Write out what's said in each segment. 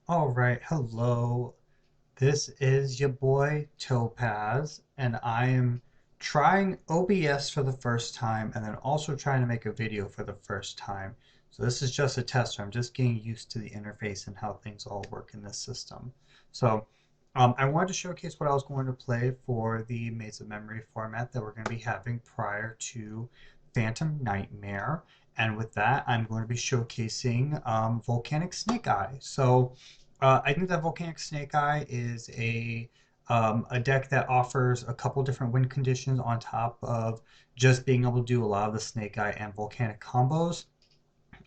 All right, hello. This is your boy Topaz, and I am trying OBS for the first time and then also trying to make a video for the first time. So this is just a tester. I'm just getting used to the interface and how things all work in this system. So I wanted to showcase what I was going to play for the MZMI format that we're going to be having prior to Phantom Nightmare. And with that, I'm going to be showcasing Volcanic Snake Eye. I think that Volcanic Snake Eye is a deck that offers a couple different win conditions on top of just being able to do a lot of the Snake Eye and Volcanic combos.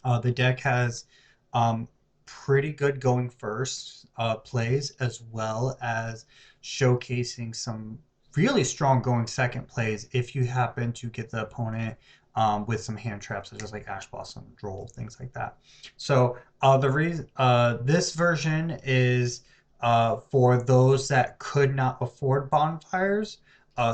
The deck has um, pretty good going first plays as well as showcasing some really strong going second plays if you happen to get the opponent with some hand traps such as like Ash Blossom, Droll, things like that. The reason this version is for those that could not afford bonfires.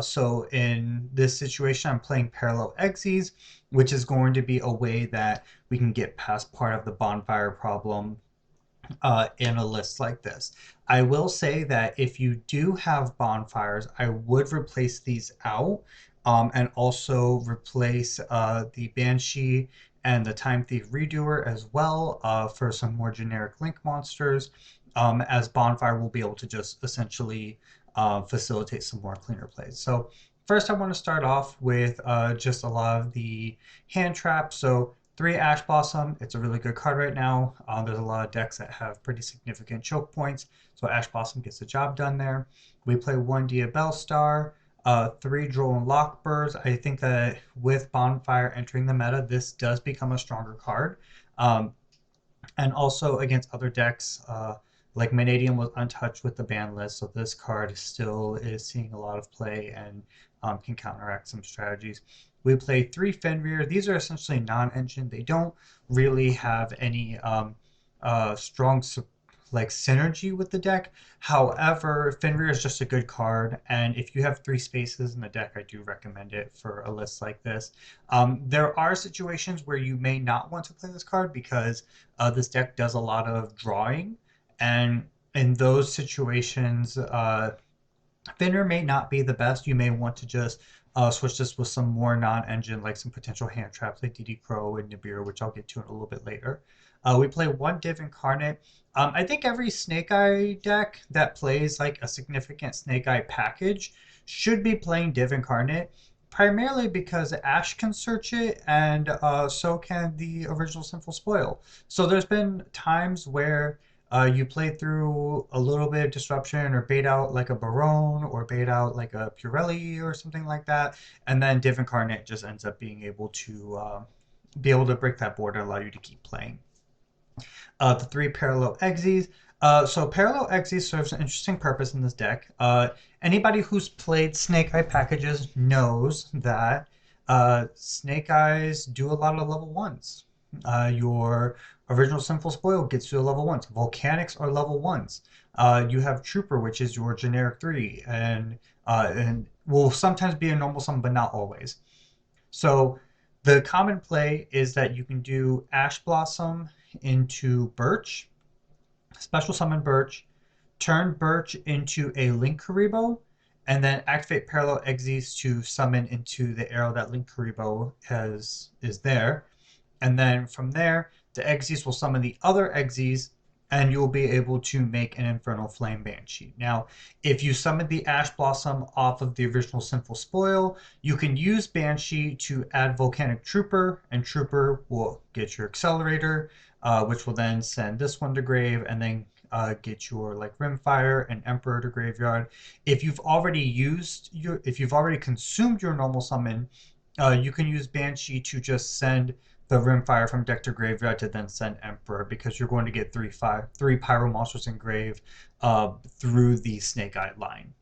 So in this situation, I'm playing Parallel Exes, which is going to be a way that we can get past part of the bonfire problem in a list like this. I will say that if you do have bonfires, I would replace these out and also replace the Banshee and the Time Thief Redoer as well for some more generic Link monsters, as Bonfire will be able to just essentially facilitate some more cleaner plays. So first I want to start off with just a lot of the hand traps. So 3 Ash Blossom, it's a really good card right now. There's a lot of decks that have pretty significant choke points, so Ash Blossom gets the job done there. We play 1 Diabell Star, 3 Droll and Lockbirds. I think that with Bonfire entering the meta, this does become a stronger card. Um, and also against other decks, like Vanadium was untouched with the ban list, so this card still is seeing a lot of play and can counteract some strategies. We play 3 Fenrir. These are essentially non-engine. They don't really have any strong like synergy with the deck. However, Fenrir is just a good card, and if you have 3 spaces in the deck, I do recommend it for a list like this. There are situations where you may not want to play this card because this deck does a lot of drawing, and in those situations, Finner may not be the best. You may want to just switch this with some more non-engine, like some potential hand traps like DD Crow and Nibiru, which I'll get to in a little bit later. We play 1 Div Incarnate. I think every Snake Eye deck that plays like a significant Snake Eye package should be playing Div Incarnate, primarily because Ash can search it and so can the original Sinful Spoil. So there's been times where you play through a little bit of disruption or bait out like a Barone or bait out like a Purelli or something like that, and then Div Incarnate just ends up being able to break that board and allow you to keep playing. The 3 Parallel Exes. So Parallel Exes serves an interesting purpose in this deck. Anybody who's played Snake Eye packages knows that Snake Eyes do a lot of level ones. Your original Sinful Spoil gets you a level ones. Volcanics are level ones. You have Trooper, which is your generic 3, and will sometimes be a normal summon, but not always. So the common play is that you can do Ash Blossom into Birch, special summon Birch, turn Birch into a Link Karibo, and then activate Parallel Exes to summon into the arrow that Link Karibo is there. And then from there, the Exes will summon the other Exes, and you'll be able to make an Infernal Flame Banshee. Now, if you summon the Ash Blossom off of the original Sinful Spoil, you can use Banshee to add Volcanic Trooper, and Trooper will get your Accelerator, which will then send this one to grave, and then get your like Rimfire and Emperor to graveyard. If you've already consumed your normal summon, you can use Banshee to just send the Rimfire from deck to graveyard to then send Emperor, because you're going to get three Pyro monsters in grave through the Snake Eye line.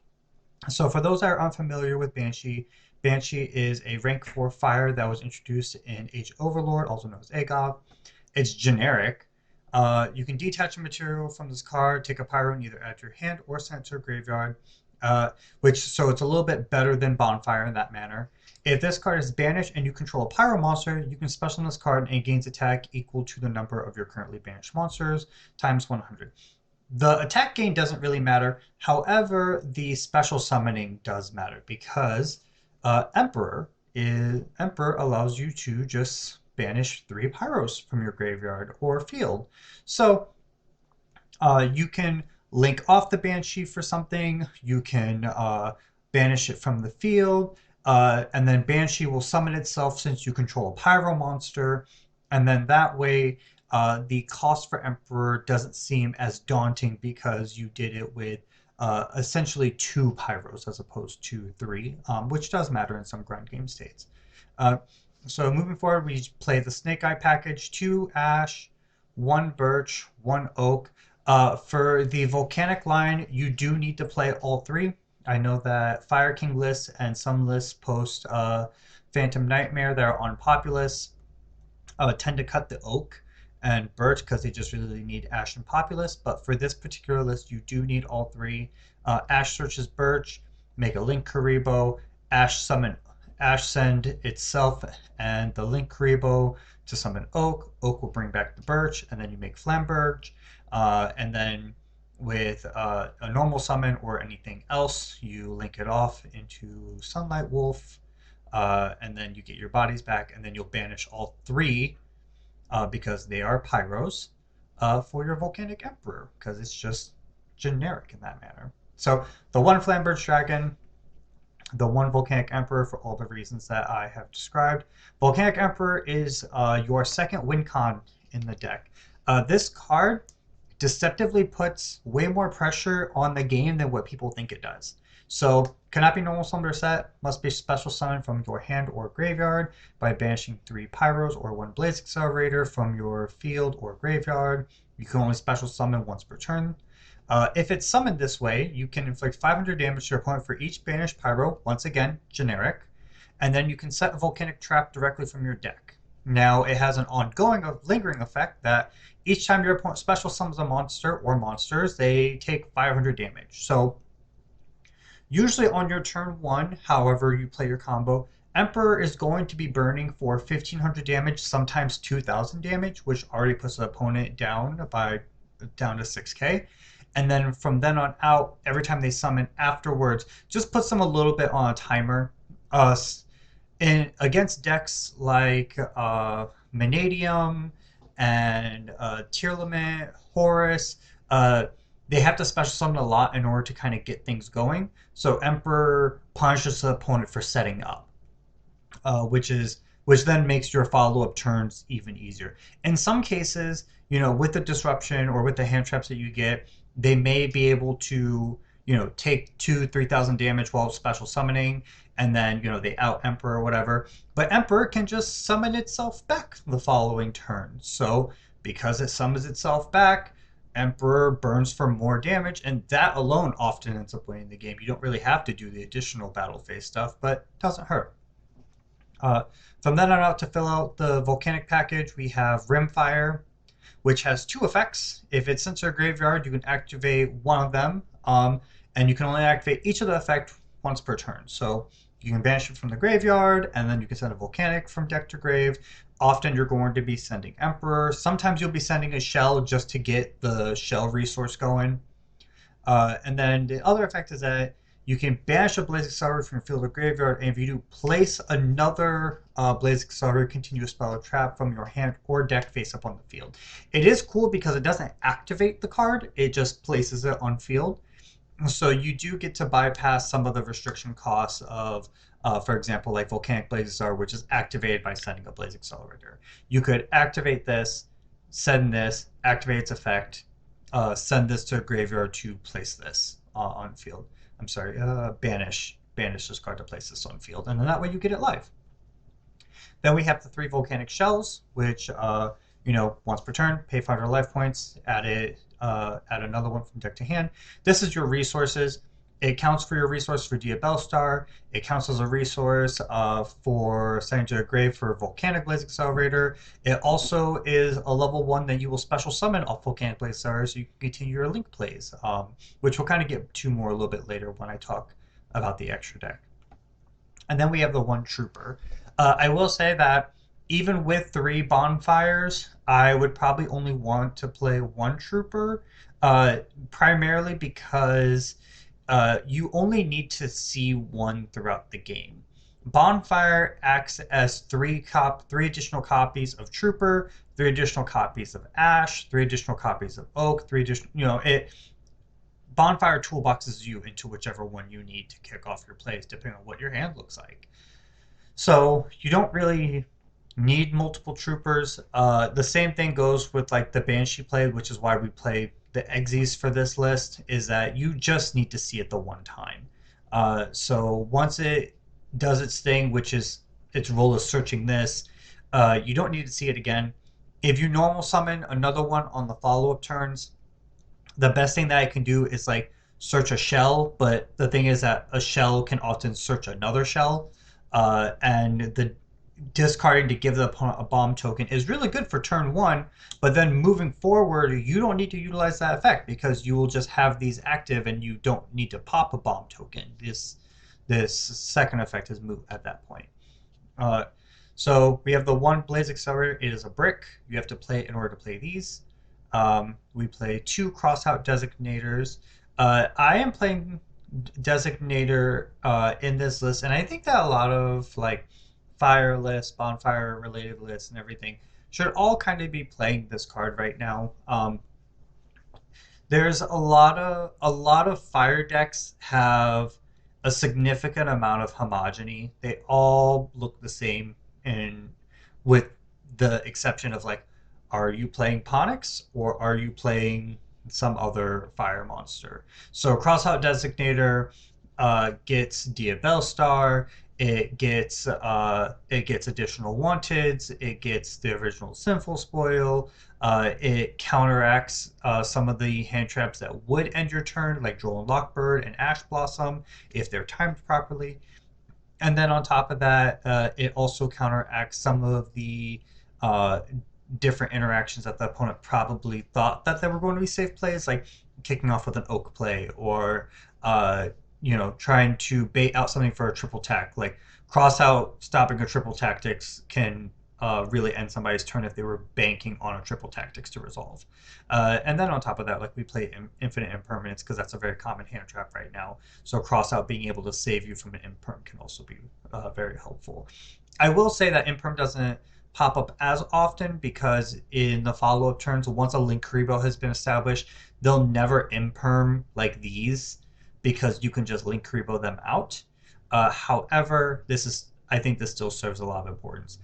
So for those that are unfamiliar with Banshee, Banshee is a rank 4 fire that was introduced in Age Overlord, also known as Agov. It's generic. You can detach a material from this card, take a Pyro, and either add to your hand or send it to a graveyard. So it's a little bit better than Bonfire in that manner. If this card is banished and you control a Pyro monster, you can special summon this card and it gains attack equal to the number of your currently banished monsters times 100. The attack gain doesn't really matter. However, the special summoning does matter because Emperor allows you to just banish 3 pyros from your graveyard or field. So you can link off the Banshee for something. You can banish it from the field. And then Banshee will summon itself since you control a Pyro monster. And then that way, the cost for Emperor doesn't seem as daunting because you did it with essentially 2 Pyros as opposed to 3, which does matter in some grind game states. Uh, so moving forward, we play the Snake Eye package, 2 Ash, 1 Birch, 1 Oak. For the Volcanic line, you do need to play all 3. I know that Fire King lists and some lists post Phantom Nightmare that are on Populous tend to cut the Oak and Birch because they just really need Ash and Populous. But for this particular list, you do need all 3. Ash searches Birch, make a Link Karibo, Ash send itself and the Link Karibo to summon Oak. Oak will bring back the Birch, and then you make Flamberge. And then with a normal summon or anything else, you link it off into Sunlight Wolf, and then you get your bodies back, and then you'll banish all 3 because they are Pyros for your Volcanic Emperor, because it's just generic in that manner. So the 1 Flamberge Dragon, the 1 Volcanic Emperor for all the reasons that I have described. Volcanic Emperor is your second win con in the deck. This card deceptively puts way more pressure on the game than what people think it does. So, cannot be normal summoner set, must be special summoned from your hand or graveyard by banishing 3 Pyros or 1 Blaze Accelerator from your field or graveyard. You can only special summon once per turn. If it's summoned this way, you can inflict 500 damage to your opponent for each banished Pyro, once again, generic, and then you can set a Volcanic Trap directly from your deck. Now, it has an ongoing, lingering effect that each time your opponent special summons a monster or monsters, they take 500 damage. So, usually on your turn 1, however you play your combo, Emperor is going to be burning for 1500 damage, sometimes 2000 damage, which already puts the opponent down to 6k. And then from then on out, every time they summon afterwards, just puts them a little bit on a timer. Against decks like Vanadium and Tearlament, Horus, they have to special summon a lot in order to kind of get things going. So Emperor punishes the opponent for setting up, which then makes your follow-up turns even easier. In some cases, with the disruption or with the hand traps that you get, they may be able to, take 2,000-3,000 damage while special summoning, and then, they out Emperor or whatever. But Emperor can just summon itself back the following turn. So because it summons itself back, Emperor burns for more damage, and that alone often ends up winning the game. You don't really have to do the additional battle phase stuff, but it doesn't hurt. From then on out, to fill out the Volcanic package, we have Rimfire, which has 2 effects. If it's sent to your graveyard, you can activate one of them, and you can only activate each of the effect once per turn. So you can banish it from the graveyard, and then you can send a Volcanic from deck to grave. Often you're going to be sending Emperor. Sometimes you'll be sending a Shell just to get the Shell resource going. And then the other effect is that you can banish a Blaze Accelerator from your field or graveyard, and if you do, place another Blaze Accelerator continuous spell or trap from your hand or deck face up on the field. It is cool because it doesn't activate the card, it just places it on field. So you do get to bypass some of the restriction costs of, for example, like Volcanic Blaze Accelerator, which is activated by sending a Blaze Accelerator. You could activate this, send this, activate its effect, send this to a graveyard to place this on field. I'm sorry, banish this card to place this on field, and then that way you get it live. Then we have the 3 Volcanic Shells, which, once per turn, pay 500 life points, add another one from deck to hand. This is your resources. It counts for your resource for Diabellstar. It counts as a resource for sending to a grave for Volcanic Blaze Accelerator. It also is a level 1 that you will special summon off Volcanic Blaze Accelerator so you can continue your Link plays, which we'll kind of get to more a little bit later when I talk about the extra deck. And then we have the 1 Trooper. I will say that even with 3 bonfires, I would probably only want to play 1 Trooper Uh, Primarily because you only need to see one throughout the game. Bonfire acts as three additional copies of Trooper, three additional copies of Ash, three additional copies of Oak, three additional, it Bonfire toolboxes you into whichever one you need to kick off your plays, depending on what your hand looks like. So you don't really need multiple troopers. The same thing goes with like the Banshee play, which is why we play the Exes for this list, is that you just need to see it the one time. So once it does its thing, which is its role is searching this, you don't need to see it again. If you normal summon another one on the follow-up turns, the best thing that I can do is like search a shell, but the thing is that a shell can often search another shell, and the discarding to give the opponent a bomb token is really good for turn one, but then moving forward, you don't need to utilize that effect because you will just have these active and you don't need to pop a bomb token. This second effect is moot at that point. Uh, so we have the one Blaze Accelerator. It is a brick. You have to play it in order to play these. We play two Crossout Designators. I am playing Designator in this list, and I think that a lot of like fire lists, bonfire related lists, and everything should all kind of be playing this card right now. There's a lot of fire decks have a significant amount of homogeny. They all look the same, and with the exception of like, are you playing Ponix or are you playing some other fire monster? So Crossout Designator gets Diabellstar. It gets additional wanteds. It gets the original Sinful Spoil. It counteracts some of the hand traps that would end your turn, like Droll and Lockbird and Ash Blossom, if they're timed properly. And then on top of that, it also counteracts some of the uh, different interactions that the opponent probably thought that they were going to be safe plays, like kicking off with an oak play or trying to bait out something for a triple tack. Like cross out stopping a triple tactics can really end somebody's turn if they were banking on a triple tactics to resolve. And then on top of that, like we play infinite impermanence because that's a very common hand trap right now. So cross out being able to save you from an imperm can also be very helpful. I will say that imperm doesn't pop up as often because in the follow-up turns, once a Linkuriboh has been established, they'll never imperm like these because you can just Linkuriboh them out. However, I think this still serves a lot of importance.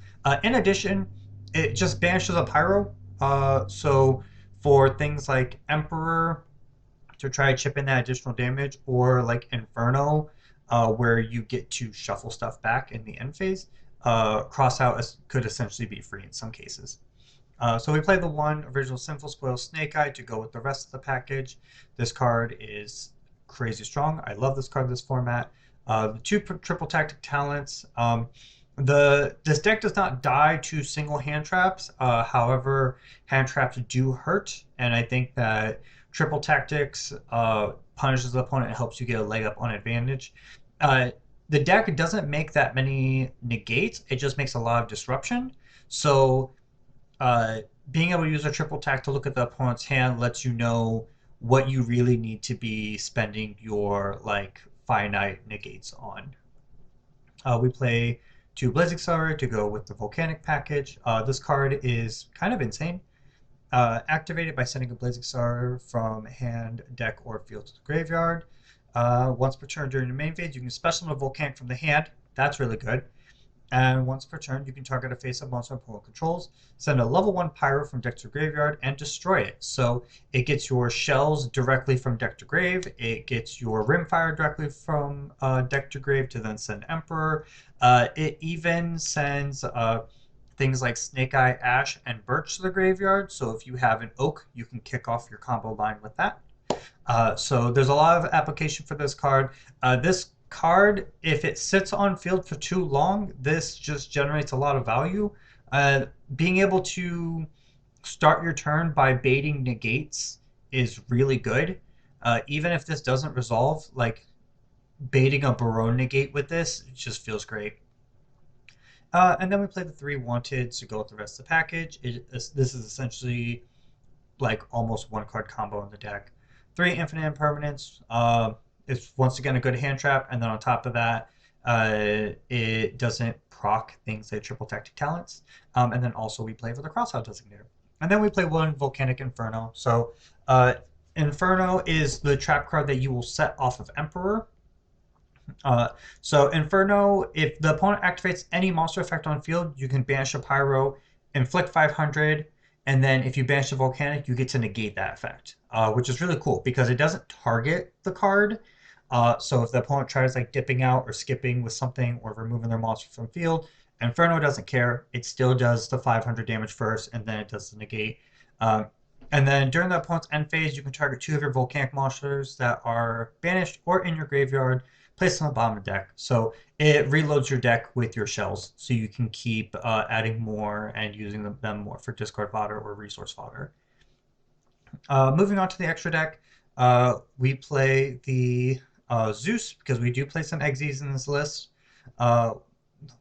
In addition, it just banishes a Pyro. So for things like Emperor to try to chip in that additional damage, or like Inferno, where you get to shuffle stuff back in the end phase, Crossout could essentially be free in some cases. So we play the one original Sinful Spoil Snake Eye to go with the rest of the package. This card is crazy strong. I love this card in this format. The two triple tactic talents. This deck does not die to single hand traps. However, hand traps do hurt, and I think that triple tactics punishes the opponent and helps you get a leg up on advantage. Uh, the deck doesn't make that many negates. It just makes a lot of disruption. So uh, being able to use a triple tack to look at the opponent's hand lets you know what you really need to be spending your like finite negates on. We play two Blaze Accelerator to go with the Volcanic package. This card is kind of insane. Activated by sending a Blaze Accelerator from hand, deck, or field to the graveyard. Once per turn during the main phase, you can special summon a Volcanic from the hand. That's really good. And once per turn, you can target a face-up monster opponent controls, send a level 1 Pyro from deck to graveyard, and destroy it. So it gets your shells directly from deck to grave, it gets your Rimfire directly from deck to grave to then send Emperor. It even sends things like Snake Eye, Ash, and Birch to the graveyard, so if you have an Oak, you can kick off your combo line with that. So there's a lot of application for this card. This card, if it sits on field for too long, this just generates a lot of value. Being able to start your turn by baiting negates is really good. Even if this doesn't resolve, like baiting a Barone negate with this, it just feels great. And then we play the three wanted to go with the rest of the package. This is essentially like almost one card combo in the deck. 3 infinite impermanence. It's once again a good hand trap, and then on top of that, it doesn't proc things like triple tactic talents. And then also we play for the crossout designator. And then we play one Volcanic Inferno. So Inferno is the trap card that you will set off of Emperor. So Inferno, if the opponent activates any monster effect on field, you can banish a Pyro, inflict 500, and then if you banish a Volcanic, you get to negate that effect, which is really cool because it doesn't target the card. So if the opponent tries like dipping out or skipping with something or removing their monster from field, Inferno doesn't care. It still does the 500 damage first, and then it does the negate. Um, and then during the opponent's end phase, you can target 2 of your Volcanic monsters that are banished or in your graveyard, place them on the bottom of the deck. So it reloads your deck with your shells, so you can keep adding more and using them more for discard fodder or resource fodder. Moving on to the extra deck, we play the Zeus because we do play some Xyz in this list.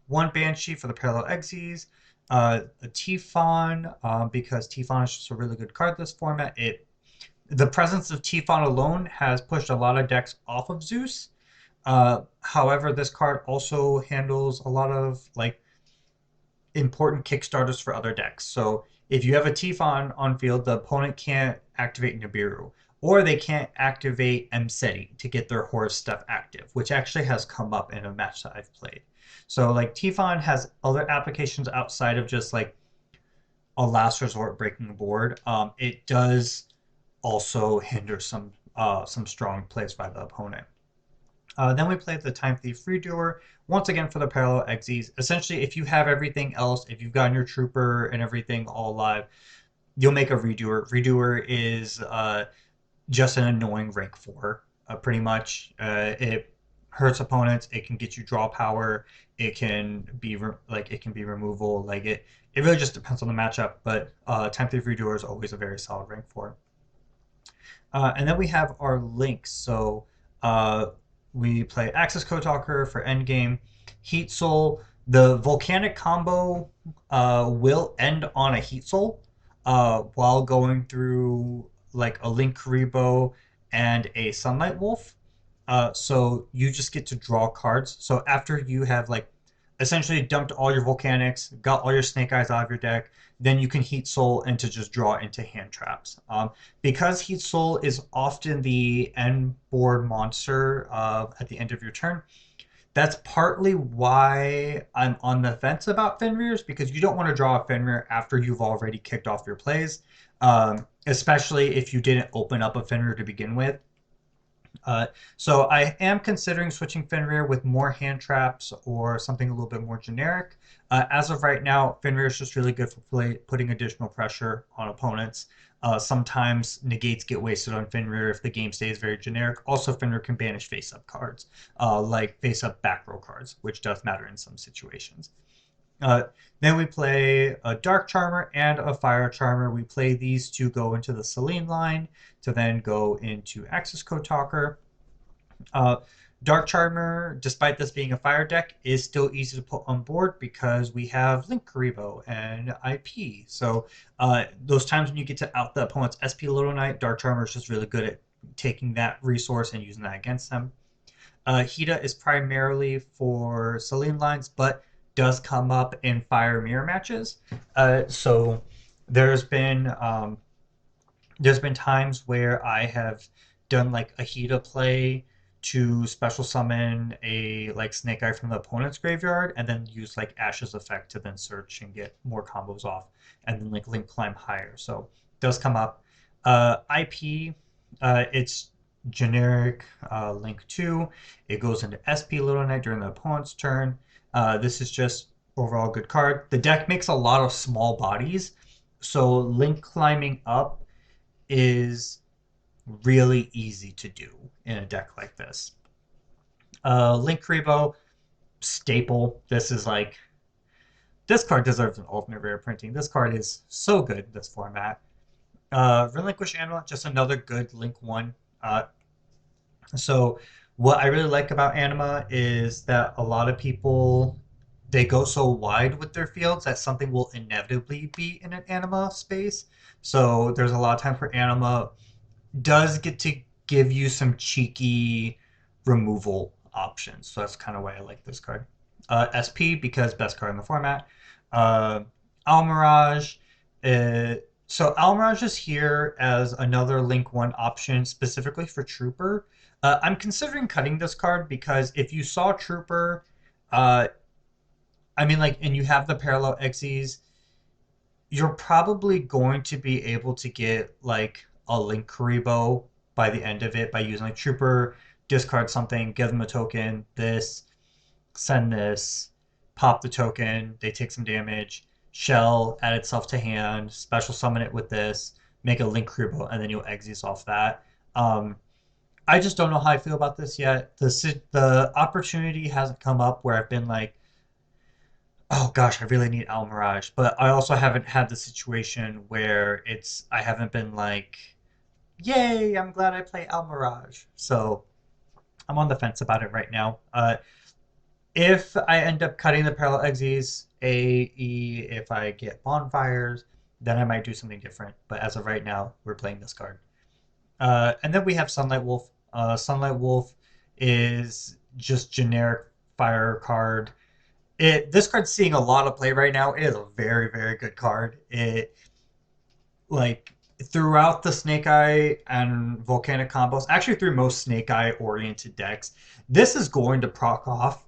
One Banshee for the parallel Xyz, a Tifon because Tifon is just a really good card this format. The presence of Tifon alone has pushed a lot of decks off of Zeus. However, this card also handles a lot of like important kickstarters for other decks. So if you have a Tifon on field, the opponent can't activate Nibiru, or they can't activate MZMI to get their horse stuff active, which actually has come up in a match that I've played. So like Tifon has other applications outside of just like a last resort breaking the board. It does also hinder some strong plays by the opponent. Then we played the Time Thief Redoer, once again for the parallel Xyz. Essentially, if you have everything else, if you've gotten your Trooper and everything all live, you'll make a Redoer. Redoer is just an annoying rank 4, pretty much. It hurts opponents. It can get you draw power. It can be removal. Like it really just depends on the matchup. But Time Thief Redoer is always a very solid rank 4. And then we have our links. So we play Axis Code Talker for endgame. Heat Soul. The Volcanic combo will end on a Heat Soul while going through like a Link Karibo and a Sunlight Wolf. So you just get to draw cards. So after you have like essentially dumped all your Volcanics, got all your Snake Eyes out of your deck, then you can Heat Soul and to just draw into hand traps. Because Heat Soul is often the end board monster at the end of your turn, that's partly why I'm on the fence about Fenrir's, because you don't want to draw a Fenrir after you've already kicked off your plays, especially if you didn't open up a Fenrir to begin with. So I am considering switching Fenrir with more hand traps or something a little bit more generic. As of right now, Fenrir is just really good for putting additional pressure on opponents. Sometimes negates get wasted on Fenrir if the game stays very generic. Also, Fenrir can banish face-up cards, like face-up back row cards, which does matter in some situations. Then we play a Dark Charmer and a Fire Charmer. We play these to go into the Selene line to then go into Axis Code Talker. Dark Charmer, despite this being a fire deck, is still easy to put on board because we have Link Karibo and IP. So those times when you get to out the opponent's SP Little Knight, Dark Charmer is just really good at taking that resource and using that against them. Hida is primarily for Selene lines, but does come up in Fire Mirror matches. So there's been times where I have done like a Hida play to special summon a like Snake Eye from the opponent's graveyard, and then use like Ash's effect to then search and get more combos off, and then like Link climb higher. So it does come up. IP, it's generic Link 2. It goes into SP Little Knight during the opponent's turn. This is just overall good card. The deck makes a lot of small bodies, so Link climbing up is really easy to do in a deck like this. Link Karibo, staple. This card deserves an alternate rare printing. This card is so good in this format. Relinquish Anima, just another good Link 1. So what I really like about Anima is that a lot of people they go so wide with their fields that something will inevitably be in an anima space. So there's a lot of time for anima does get to give you some cheeky removal options. So that's kind of why I like this card. SP because best card in the format. Uh, Almirage. So Almirage is here as another Link 1 option specifically for Trooper. I'm considering cutting this card because if you saw Trooper, uh, I mean, like, and you have the parallel Xyz, you're probably going to be able to get like a Link Karibo by the end of it by using like Trooper, discard something, give them a token, this, send this, pop the token, they take some damage, shell, add itself to hand, special summon it with this, make a Link Karibo, and then you'll exit off that. Um, I just don't know how I feel about this yet. The opportunity hasn't come up where I've been like, oh gosh, I really need Al Mirage. But I also haven't had the situation where I haven't been like, yay, I'm glad I play Al Mirage. So I'm on the fence about it right now. If I end up cutting the parallel exes, AE, if I get bonfires, then I might do something different. But as of right now, we're playing this card. And then we have Sunlight Wolf. Sunlight Wolf is just generic fire card. This card's seeing a lot of play right now. It is a very, very good card. It like throughout the Snake Eye and Volcanic combos, actually through most Snake Eye oriented decks, this is going to proc off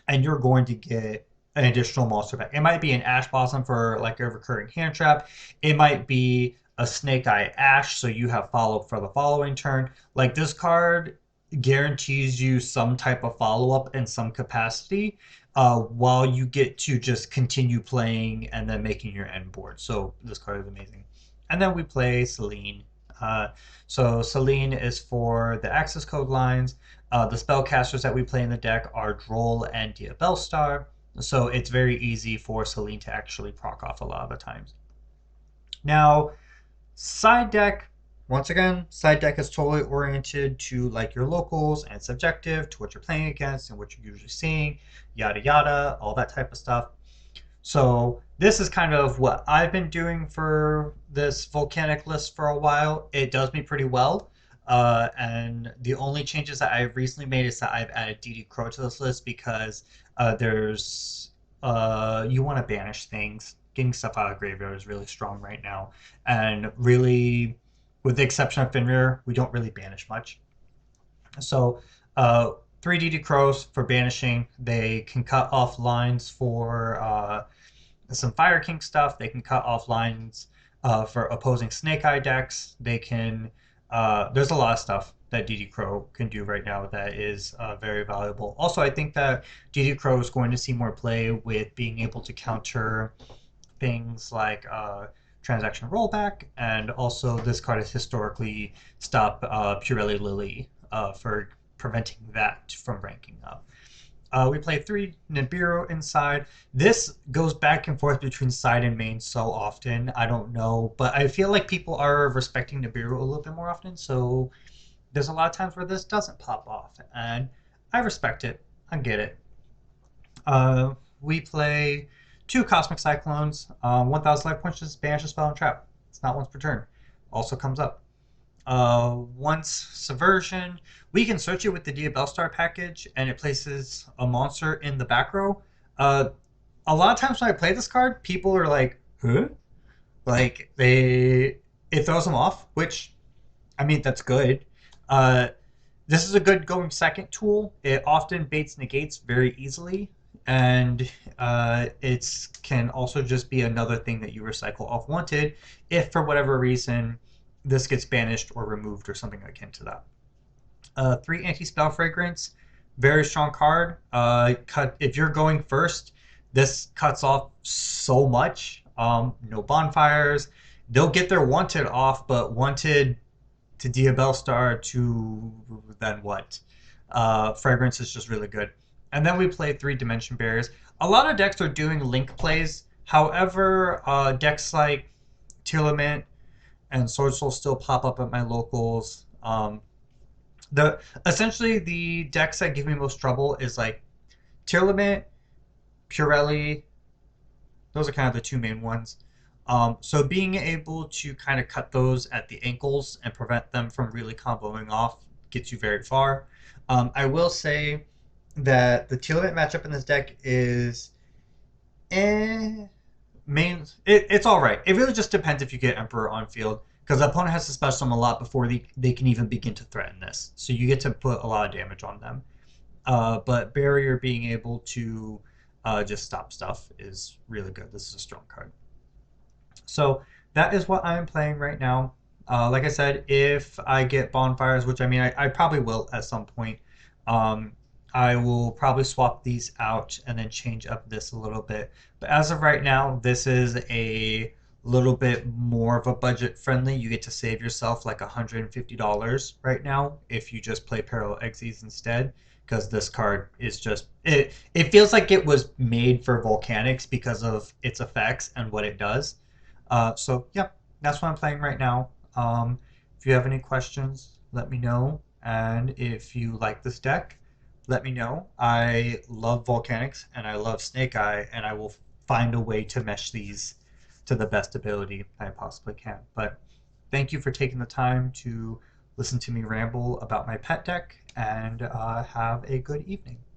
and you're going to get an additional monster back. It might be an Ash Blossom for like a recurring hand trap. It might be a Snake Eye Ash, so you have follow up for the following turn. Like this card guarantees you some type of follow up in some capacity, while you get to just continue playing and then making your end board. So this card is amazing. And then we play Selene. So Selene is for the access code lines. The spellcasters that we play in the deck are Droll and Diabellstar, so it's very easy for Selene to actually proc off a lot of the times. Now, side deck, once again, side deck is totally oriented to like your locals and subjective to what you're playing against and what you're usually seeing, yada yada, all that type of stuff. So this is kind of what I've been doing for this volcanic list for a while. It does me pretty well. And the only changes that I've recently made is that I've added DD Crow to this list because there's you want to banish things. Getting stuff out of graveyard is really strong right now, and really, with the exception of Fenrir, we don't really banish much. So, three DD Crows for banishing. They can cut off lines for some Fire King stuff. They can cut off lines for opposing Snake Eye decks. They can. There's a lot of stuff that DD Crow can do right now that is very valuable. Also, I think that DD Crow is going to see more play with being able to counter things like transaction rollback, and also this card has historically stopped Purelli Lily for preventing that from ranking up. We play three Nibiru inside. This goes back and forth between side and main so often. I don't know, but I feel like people are respecting Nibiru a little bit more often. So there's a lot of times where this doesn't pop off, and I respect it. I get it. We play two Cosmic Cyclones. 1,000 life points, just banish a spell and trap. It's not once per turn. Also comes up. Once Subversion, we can search it with the Diabellstar package, and it places a monster in the back row. A lot of times when I play this card, people are like, "Huh?" Like it throws them off. Which, I mean, that's good. Uh, this is a good going second tool. It often baits negates very easily, and it can also just be another thing that you recycle off wanted if for whatever reason this gets banished or removed or something akin to that. Three anti-spell fragrance, very strong card. Cut if you're going first, this cuts off so much. No bonfires. They'll get their wanted off, but wanted to Diabellstar to then what? Fragrance is just really good. And then we play three Dimension Barriers. A lot of decks are doing link plays. However, decks like Tearlament and Sword Soul still pop up at my locals. The essentially the decks that give me most trouble is like Tearlament, Purelli, those are kind of the two main ones. So being able to kind of cut those at the ankles and prevent them from really comboing off gets you very far. I will say that the teal matchup in this deck is eh, it's all right. It really just depends if you get Emperor on field because the opponent has to special them a lot before they can even begin to threaten this. So you get to put a lot of damage on them. But Barrier being able to just stop stuff is really good. This is a strong card. So that is what I'm playing right now. Like I said, if I get bonfires, which I mean, I probably will at some point, um, I will probably swap these out and then change up this a little bit. But as of right now, this is a little bit more of a budget friendly. You get to save yourself like $150 right now if you just play Parallel Exes instead. Because this card is just it feels like it was made for Volcanics because of its effects and what it does. So yeah, that's what I'm playing right now. If you have any questions, let me know. And if you like this deck, let me know. I love Volcanics and I love Snake Eye, and I will find a way to mesh these to the best ability I possibly can. But thank you for taking the time to listen to me ramble about my pet deck, and have a good evening.